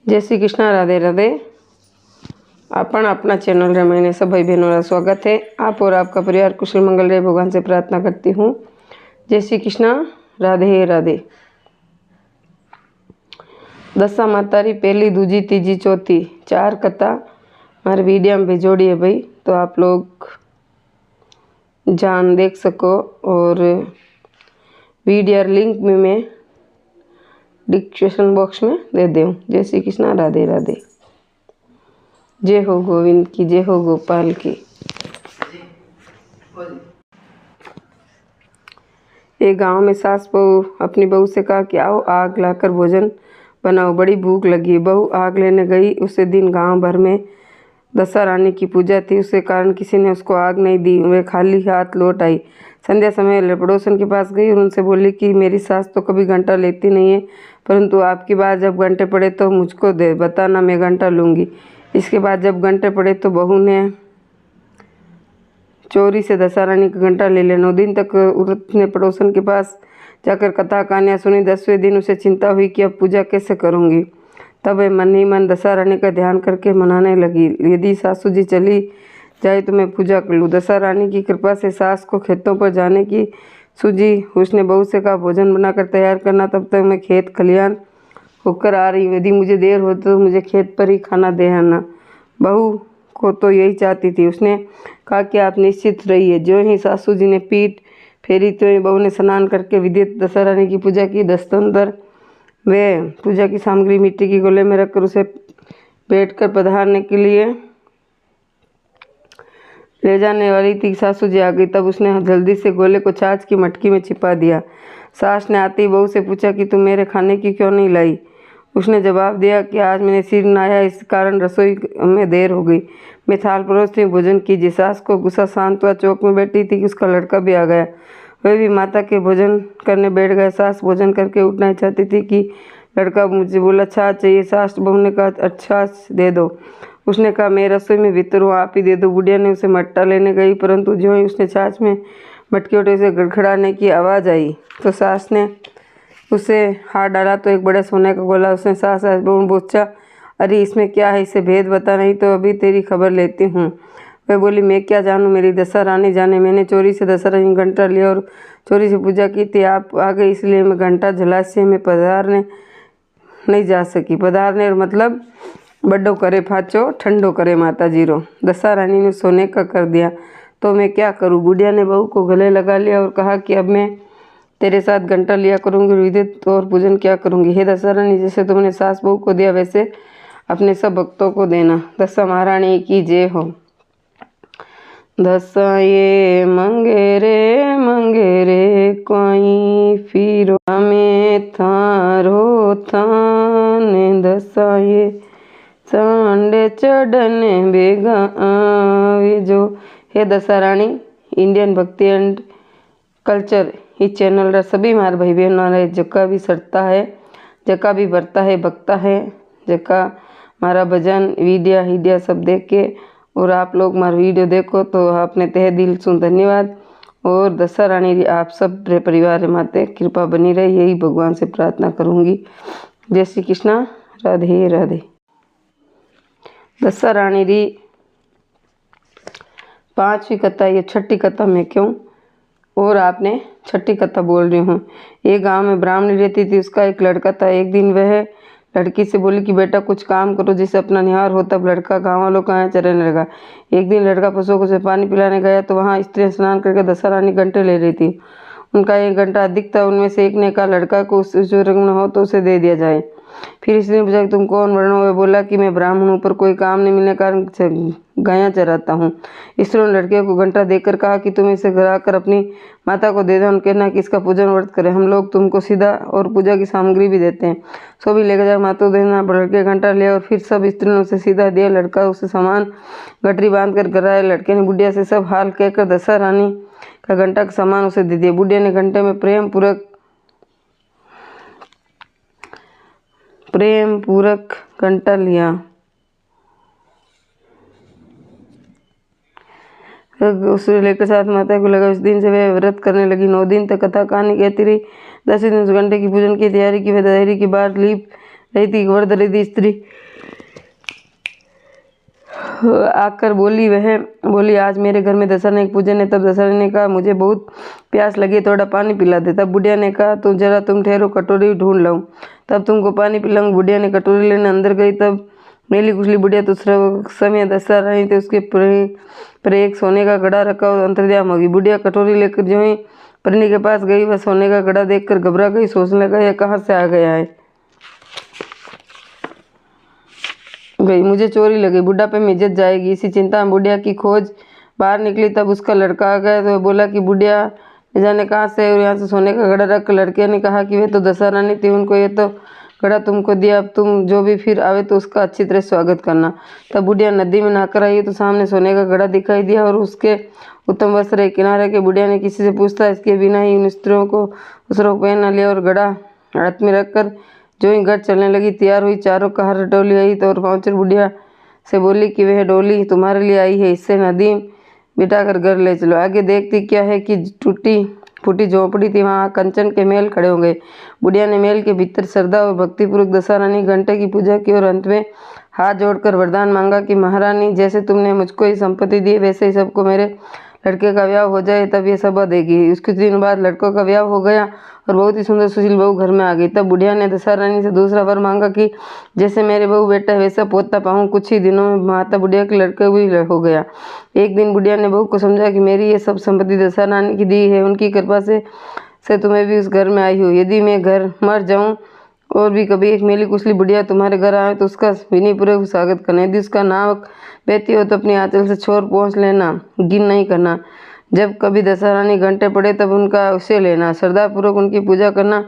जय श्री कृष्ण, राधे राधे। अपना चैनल रामायण में सब भाई बहनों का स्वागत है। आप और आपका परिवार कुशल मंगल रहे, भगवान से प्रार्थना करती हूँ। जय श्री कृष्ण, राधे राधे। दशा मातारी पहली, दूजी, तीजी, चौथी 4 कथा हमारे वीडियो में भेजोड़ी है भाई, तो आप लोग जान देख सको। और वीडियो लिंक में मैं डिस्क्रिप्शन बॉक्स में दे दूँ। जय श्री कृष्ण, राधे राधे। जय हो गोविंद की, जय हो गोपाल की। एक गांव में सास बहू अपनी बहू से कहा कि आओ आग लाकर भोजन बनाओ, बड़ी भूख लगी। बहू आग लेने गई। उसी दिन गांव भर में दशा रानी की पूजा थी, उसके कारण किसी ने उसको आग नहीं दी। वे खाली हाथ लौट आई। संध्या समय पड़ोसन के पास गई और उनसे बोली कि मेरी सास तो कभी घंटा लेती नहीं है, परंतु आपकी बात जब घंटे पड़े तो मुझको दे बताना, मैं घंटा लूँगी। इसके बाद जब घंटे पड़े तो बहू ने चोरी से दशा रानी का घंटा ले लिया। 9 दिन तक औरत ने पड़ोसन के पास जाकर कथा कहानियाँ सुनी। 10वें दिन उसे चिंता हुई कि अब पूजा कैसे करूँगी। तब वह मन ही मन दशा रानी का ध्यान करके मनाने लगी, यदि सासू जी चली जाए तो मैं पूजा कर लूँ। दशा रानी की कृपा से सास को खेतों पर जाने की सूझी। उसने बहू से कहा भोजन बनाकर तैयार करना, तब तक मैं खेत खलियान होकर आ रही हूँ। यदि मुझे देर हो तो मुझे खेत पर ही खाना दे आना। बहू को तो यही चाहती थी। उसने कहा कि आप निश्चित रहिए। जो ही सासू जी ने पीठ फेरी तो बहू ने स्नान करके विधिवत दशा रानी की पूजा की। दस्तंतर वे पूजा की सामग्री मिट्टी की गोले में रखकर उसे बैठकर पधारने के लिए ले जाने वाली थी। सासू जी आ गई। तब उसने जल्दी से गोले को छाछ की मटकी में छिपा दिया। सास ने आते ही बहू से पूछा कि तुम मेरे खाने की क्यों नहीं लाई। उसने जवाब दिया कि आज मैंने सिर नहाया, इस कारण रसोई में देर हो गई। मैं थाल परोसती हुई भोजन कीजिए। सास को गुस्सा शांत हुआ। चौक में बैठी थी कि उसका लड़का भी आ गया। वह भी माता के भोजन करने बैठ गए। सास भोजन करके उठना चाहती थी कि लड़का मुझे बोला छाछ चाहिए। सास बहू ने कहा अच्छा दे दो। उसने कहा मैं रसोई में भीतर हूँ, आप ही दे दो। बुढ़िया ने उसे मट्टा लेने गई, परंतु जो ही उसने छाछ में मटकी उठे से गड़खड़ाने की आवाज़ आई तो सास ने उसे हाथ डाला तो एक बड़े सोने का गोला। उसने सास बहू पूछा अरे इसमें क्या है, इसे भेद बता, नहीं तो अभी तेरी खबर लेती हूँ। वह बोली मैं क्या जानूँ, मेरी दशा रानी जाने। मैंने चोरी से दशा रानी घंटा लिया और चोरी से पूजा की थी। आप आ गए इसलिए मैं घंटा जलाशय में पधारने नहीं जा सकी। पधारने और मतलब बड्डो करे फाचो, ठंडो करे माता जीरो। दशा रानी ने सोने का कर दिया तो मैं क्या करूँ। बुढ़िया ने बहू को गले लगा लिया और कहा कि अब मैं तेरे साथ घंटा लिया करूँगी, विधिवत और पूजन क्या करूँगी। हे दशा रानी, जैसे तुमने सास बहू को दिया वैसे अपने सब भक्तों को देना। दशा महारानी की जय हो। दशा ये मंगे रे कोई फिरो में थारो थान। दशा ये सांडे चढ़ने बेगा आवे जो। हे दशा रानी, इंडियन भक्ति एंड कल्चर इस चैनल रा सभी मार भाई बहनों रे जका भी सरता है, जका भी भरता है, भक्ता है, जका मारा भजन वीडियो हीडिया सब देख के और आप लोग मारा वीडियो देखो तो आपने तहे दिल से धन्यवाद। और दशा रानी री आप सब रे परिवार रे माते कृपा बनी रहे, यही भगवान से प्रार्थना करूँगी। जय श्री कृष्णा, राधे राधे। दशा रानी री 5वीं कथा, ये 6ठी कथा में क्यों और आपने 6ठी कथा बोल रही हूँ। एक गांव में ब्राह्मणी रहती थी, उसका एक लड़का था। एक दिन वह लड़की से बोली कि बेटा कुछ काम करो जिससे अपना निहार हो। तब लड़का गाँव वालों का यहाँ चरने लगा। एक दिन लड़का पशुओं को से पानी पिलाने गया तो वहाँ स्त्री स्नान करके दशा रानी घंटे ले रही थी। उनका 1 घंटा अधिक था। उनमें से एक ने कहा लड़का को उस जो रंग में हो तो उसे दे दिया जाए। फिर इसने पूछा कि तुम कौन वर्ण हो। वह बोला कि मैं ब्राह्मण हूँ, पर कोई काम नहीं मिलने कारण गायां चराता हूँ। स्त्री ने लड़के को घंटा देकर कहा कि तुम इसे घर आकर अपनी माता को दे दो, उनके कहना कि इसका पूजन व्रत करें, हम लोग तुमको सीधा और पूजा की सामग्री भी देते हैं। सो भी लेकर जाकर माता देना। लड़के घंटा लिया और फिर सब स्त्री ने उसे सीधा दिया। लड़का उसे सामान गठरी बांध कर घर आया। लड़के ने बुढ़िया से सब हाल कहकर दशा रानी का घंटा का सामान उसे दे दिया। बुढ़िया ने घंटे में प्रेम पूरक घंटा लिया। उसे लेकर साथ माता को लगा। उस दिन से वह व्रत करने लगी। 9 दिन तक कथा कहानी कहती रही। 10वें दिन उस घंटे की पूजन की तैयारी की। वह दशहरी की बार लीप रही थी। वर्द रही थी स्त्री आकर बोली आज मेरे घर में दशहरा के पूजन है। तब दशहरा ने कहा मुझे बहुत प्यास लगी, थोड़ा पानी पिला दे। तब बुढ़िया ने कहा तो जरा तुम ठहरो, कटोरी ढूंढ लाऊं, तब तुमको पानी पिलाऊं। बुढ़िया ने कटोरी लेने अंदर गई। तब मेली कुचली बुढ़िया तो समय दशहरा रही थी। उसके पर एक सोने का घड़ा रखा और अंतर्ध्यान होगी। बुढ़िया कटोरी लेकर जो ही परनी के पास गई, वह सोने का घड़ा देखकर घबरा गई। सोचने लगा यह कहाँ से आ गया है। गई मुझे चोरी लगी, बुढ़ापे में इज्जत जाएगी, इसी चिंता में बुढ़िया की खोज बाहर निकली। तब उसका लड़का आ गया तो बोला कि बुढ़िया न जाने कहाँ से और यहाँ से सोने का घड़ा रख। लड़के ने कहा कि वे तो दशहरा नहीं थी, उनको ये तो घड़ा तुमको दिया, अब तुम जो भी फिर आवे तो उसका अच्छी तरह स्वागत करना। तब बुढ़िया नदी में नहाकर आई तो सामने सोने का घड़ा दिखाई दिया और उसके उत्तम वस्त्र एक किनारे के। बुढ़िया ने किसी से पूछता इसके बिना ही उन स्त्रियों को उसरों पहना लिया और घड़ा हाथ में रखकर जो ही घर चलने लगी तैयार हुई। चारों का हर डोली आई तो और पहुंचकर बुढ़िया से बोली कि वह डोली तुम्हारे लिए आई है, इससे नदी बिठाकर घर ले चलो। आगे देखती क्या है कि टूटी फूटी झोंपड़ी थी, वहाँ कंचन के महल खड़े हो गए। बुढ़िया ने महल के भीतर श्रद्धा और भक्तिपूर्वक दशहरानी घंटे की पूजा की और अंत में हाथ जोड़कर वरदान मांगा कि महारानी जैसे तुमने मुझको ही संपत्ति दी वैसे ही सबको मेरे लड़के का ब्याह हो जाए, तब ये सभा देगी। कुछ दिन बाद लड़कों का ब्याह हो गया और बहुत ही सुंदर सुशील बहू घर में आ गई। तब बुढ़िया ने दशहरा रानी से दूसरा वर मांगा कि जैसे मेरे बहू बेटा है वैसा पोता पाऊँ। कुछ ही दिनों में माता बुढ़िया के लड़के भी हो गया। एक दिन बुढ़िया ने बहू को समझा कि मेरी ये सब संपत्ति दशहरा रानी की दी है, उनकी कृपा से तुम्हें भी उस घर में आई हो। यदि मैं घर मर जाऊँ और भी कभी एक मेली कुचली बुढ़िया तुम्हारे घर आए तो उसका विनयपूर्वक स्वागत करना। यदि उसका नाक बेहती हो तो अपनी आंचल से छोर पहुँच लेना, गिन नहीं करना। जब कभी दशहरानी घंटे पड़े तब उनका उसे लेना, श्रद्धापूर्वक उनकी पूजा करना,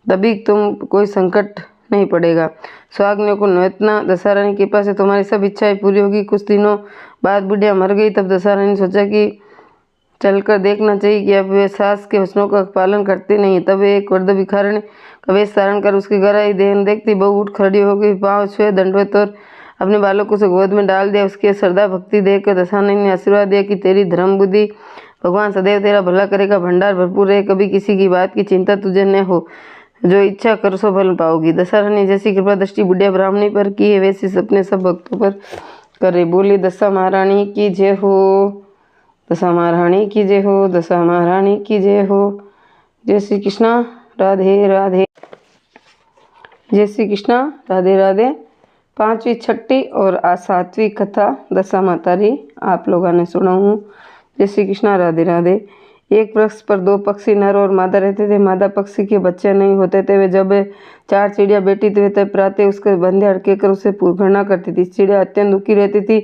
तभी तुम कोई संकट नहीं पड़ेगा। सुहागनियों को नौतना दशहरानी की कृपा से तुम्हारी सब इच्छाएं पूरी होगी। कुछ दिनों बाद बुढ़िया मर गई। तब दशहरानी ने सोचा कि चलकर देखना चाहिए कि अब वे सास के वचनों का पालन करते नहीं। तब वे एक वर्द भिखारिणी का वेश धारण कर उसके घर आई। देखती बहू उठ खड़ी हो गई, पाँव छुए, दंडवत और अपने बालक को उसे गोद में डाल दिया। उसकी श्रद्धा भक्ति देखकर दशहरानी ने आशीर्वाद दिया कि तेरी धर्म बुद्धि भगवान सदैव तेरा भला करेगा, भंडार भरपूर रहे, कभी किसी की बात की चिंता तुझे न हो, जो इच्छा कर सो फल पाओगी। दशहरा ने जैसी कृपा दृष्टि बुढ़िया ब्राह्मणी पर की है वैसी अपने सब भक्तों पर करे। बोली दशा महारानी की जय हो, दशा महारानी की जय हो, दशा महारानी की जय हो। जय श्री कृष्णा, राधे राधे। जय श्री कृष्णा, राधे राधे। 5वीं, 6ठी और 7वीं कथा दशा माता री आप लोगों ने सुना हूँ। जय श्री कृष्णा, राधे राधे। एक वृक्ष पर 2 पक्षी नर और मादा रहते थे। मादा पक्षी के बच्चे नहीं होते थे। वे जब 4 चिड़िया बेटी थी तब प्रातः उसके बंधे अड़के कर उसे घृणा करती थी। चिड़िया अत्यंत दुखी रहती थी।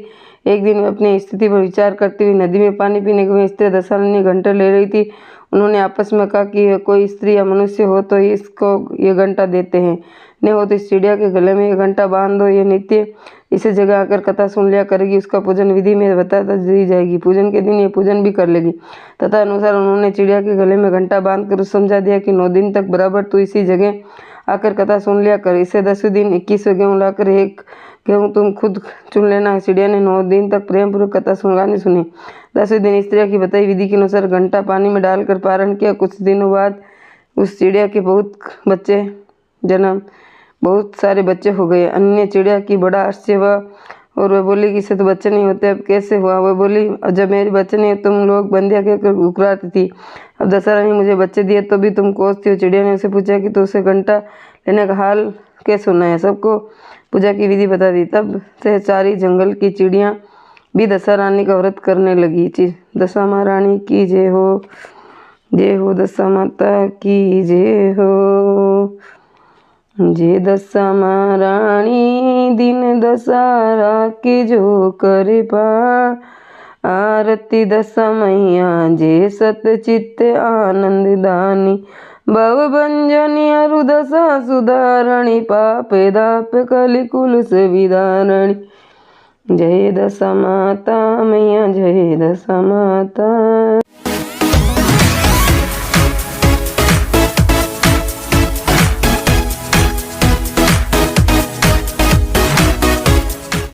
एक दिन वे अपनी स्थिति पर विचार करती हुई नदी में पानी पीने गई। स्त्री दशहरा घंटे ले रही थी। उन्होंने आपस में कहा कि कोई स्त्री या मनुष्य हो तो इसको ये घंटा देते हैं, नहीं हो तो इस चिड़िया के गले में ये घंटा बांध दो। ये नित्य इसे जगह आकर कथा सुन लिया करेगी। उसका पूजन विधि में बता दी जाएगी। पूजन के दिन ये पूजन भी कर लेगी। तथा अनुसार उन्होंने चिड़िया के गले में घंटा बांध कर समझा दिया कि 9 दिन तक बराबर तू इसी जगह आकर कथा सुन लिया कर। इसे 10वें दिन 21वें गेहूँ लाकर एक गेहूँ तुम खुद चुन लेना है। चिड़िया ने 9 दिन तक प्रेम पूर्वक कथा सुनगानी सुनी। 10वें दिन स्त्रिया की बताई विधि के अनुसार घंटा पानी में डालकर पारण किया। कुछ दिनों बाद उस चिड़िया के बहुत सारे बच्चे हो गए। अन्य चिड़िया की बड़ा आश्चर्य हुआ और वह बोली कि इससे तो बच्चे नहीं होते, अब कैसे हुआ। वह बोली जब मेरे बच्चे नहीं तुम लोग बंदिया कहकर उकराती थी, अब दशहरा ने मुझे बच्चे दिए तो भी तुम कोसती हो। चिड़िया ने उसे पूछा कि तो उसे घंटा लेने का हाल कैसे सुना है। सबको पूजा की विधि बता दी। तब से सारी जंगल की चिड़ियाँ भी दशहरा रानी का व्रत करने लगी। दशा महारानी की जय हो, जय हो दशा माता की जय हो। जय दशा महारानी दिन दशहरा के जो करे पार, आरती दशा मैया जय सत चित्त आनंद दानी, भव भंजनी अरु दशा सुधारणी, पाप दाप कलिकुल से विदारणी। जय दशा माता मैया, जय दशा माता।